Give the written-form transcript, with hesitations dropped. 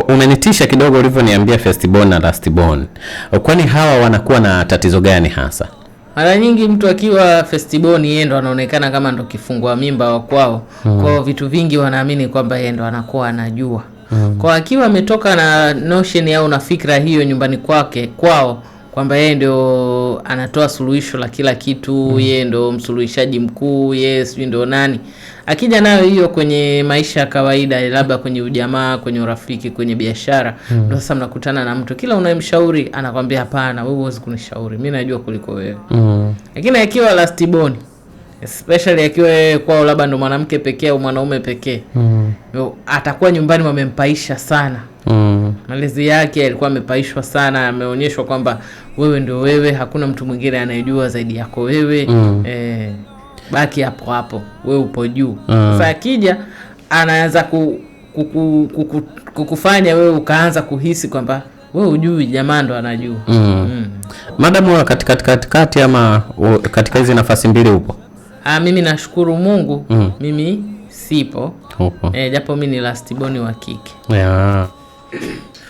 umenitisha kidogo ulivyoniambia first born na last born. Kwani hawa wanakuwa na tatizo gani hasa? Mara nyingi mtu akiwa first born yeye ndo anaonekana kama ndo kifungua mimba wa kwao. Kwa vitu vingi wanaamini kwamba yeye ndo anakuwa anajua. Kwa akiwa ametoka na notion au na fikra hiyo nyumbani kwao kwamba yeye ndio anatoa suluhisho la kila kitu, yeye ndio msuluhishaji mkuu, yes, ndio nani. Akija nayo hiyo kwenye maisha ya kawaida, labda kwenye ujamaa, kwenye urafiki, kwenye biashara, ndio sasa mnakutana na mtu kila unayemshauri anakwambia hapana, wewe huwezi kunishauri, mimi najua kuliko wewe. Lakini akiwa last born, especially akiwa kwao labda ndo mwanamke pekee au mwanaume pekee, atakuwa nyumbani wamempaisha sana. Malezi yake alikuwa amepaishwa sana, ameonyeshwa kwamba wewe ndio wewe, hakuna mtu mwingine anayejua zaidi yako wewe. Baki hapo hapo, wewe upo juu. Sasa akija anaanza kukufanya wewe ukaanza kuhisi kwamba wewe hujui, jamaa ndo anajua. Madamu katikati ama katika hizo nafasi mbili upo? Mimi nashukuru Mungu, mimi sipo. Japo mimi ni last born wa kike. Yeah.